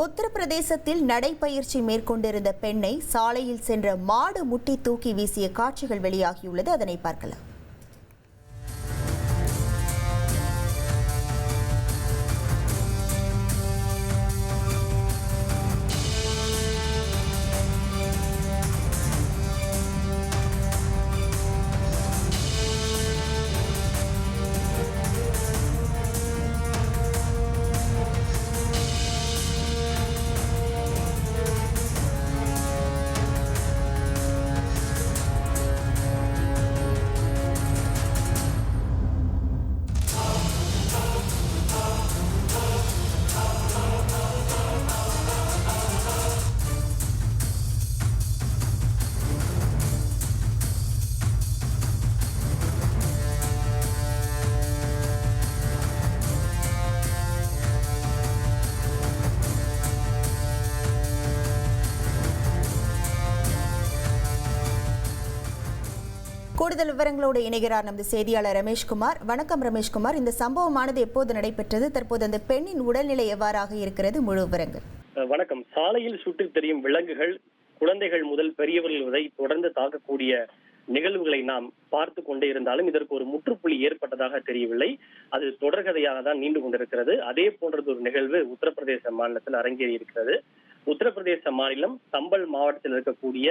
உத்தரப்பிரதேசத்தில் நடைபயிற்சி மேற்கொண்டிருந்த பெண்ணை சாலையில் சென்ற மாடு முட்டி தூக்கி வீசிய காட்சிகள் வெளியாகியுள்ளது. அதனை பார்க்கலாம். கூடுதல் விவரங்களோடு இணைகிறார் நமது செய்தியாளர் ரமேஷ்குமார். வணக்கம் ரமேஷ்குமார். இந்த சம்பவமானது எப்போது நடைபெற்றது? தற்போது அந்த பெண்ணின் உடல்நிலை எவ்வாறாக இருக்கிறது? முழு விவரங்கள். வணக்கம். சாலையில் சுற்றித் தெரியும் விலங்குகள் குழந்தைகள் முதல் பெரியவர்கள் வரை தொடர்ந்து தாக்கக்கூடிய நிகழ்வுகளை நாம் பார்த்து கொண்டே இருந்தாலும் இதற்கு ஒரு முற்றுப்புள்ளி ஏற்பட்டதாக தெரியவில்லை. அது தொடர்கதையாக தான் நீண்டு கொண்டிருக்கிறது. அதே போன்றது ஒரு நிகழ்வு உத்தரப்பிரதேச மாநிலத்தில் அரங்கேறி இருக்கிறது. உத்தரப்பிரதேச மாநிலம் சம்பல் மாவட்டத்தில் இருக்கக்கூடிய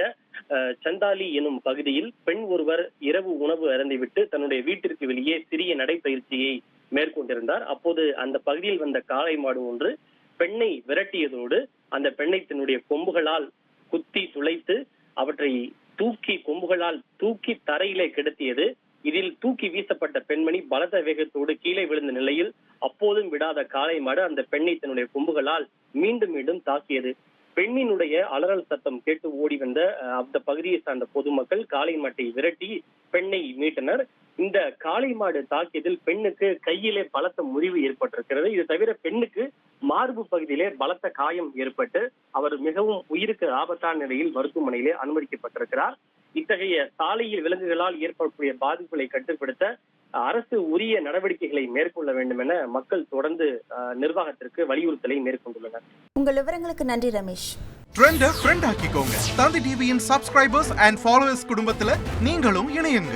சந்தாலி எனும் பகுதியில் பெண் ஒருவர் இரவு உணவு அருந்திவிட்டு தன்னுடைய வீட்டிற்கு வெளியே சிறிய நடைப்பயிற்சியை மேற்கொண்டிருந்தார். அப்போது அந்த பகுதியில் வந்த காளை மாடு ஒன்று பெண்ணை விரட்டியதோடு அந்த பெண்ணை தன்னுடைய கொம்புகளால் குத்தி துளைத்து அவற்றை கொம்புகளால் தூக்கி தரையிலே கிடத்தியது. இதில் தூக்கி வீசப்பட்ட பெண்மணி பலத்த வேகத்தோடு கீழே விழுந்த நிலையில் அப்போதும் விடாத காளை மாடு அந்த பெண்ணை தன்னுடைய கொம்புகளால் மீண்டும் மீண்டும் தாக்கியது. பெண்ணினுடைய அலறல் சத்தம் கேட்டு ஓடி வந்த அந்த பகுதியை சார்ந்த பொதுமக்கள் காளை மாட்டை விரட்டி பெண்ணை மீட்டனர். இந்த காளை மாடு தாக்கியதில் பெண்ணுக்கு கையிலே பலத்த முறிவு ஏற்பட்டிருக்கிறது. இது தவிர பெண்ணுக்கு மார்பு பகுதியிலே பலத்த காயம் ஏற்பட்டு அவர் மிகவும் உயிருக்கு ஆபத்தான நிலையில் மருத்துவமனையிலே அனுமதிக்கப்பட்டிருக்கிறார். இத்தகைய சாலையில் விலங்குகளால் ஏற்படக்கூடிய பாதிப்புகளை கட்டுப்படுத்த அரசு உரிய நடவடிக்கைகளை மேற்கொள்ள வேண்டும் என மக்கள் தொடர்ந்து நிர்வாகத்திற்கு வலியுறுத்தலை மேற்கொண்டுள்ளனர். உங்கள் விவரங்களுக்கு நன்றி ரமேஷ். ட்ரெண்டை ஃப்ரெண்ட் ஆக்கிக்கோங்க. தந்தி டிவியின் சப்ஸ்கிரைபர்ஸ் அண்ட் ஃபாலோவர்ஸ் குடும்பத்துல நீங்களும் இணையுங்க.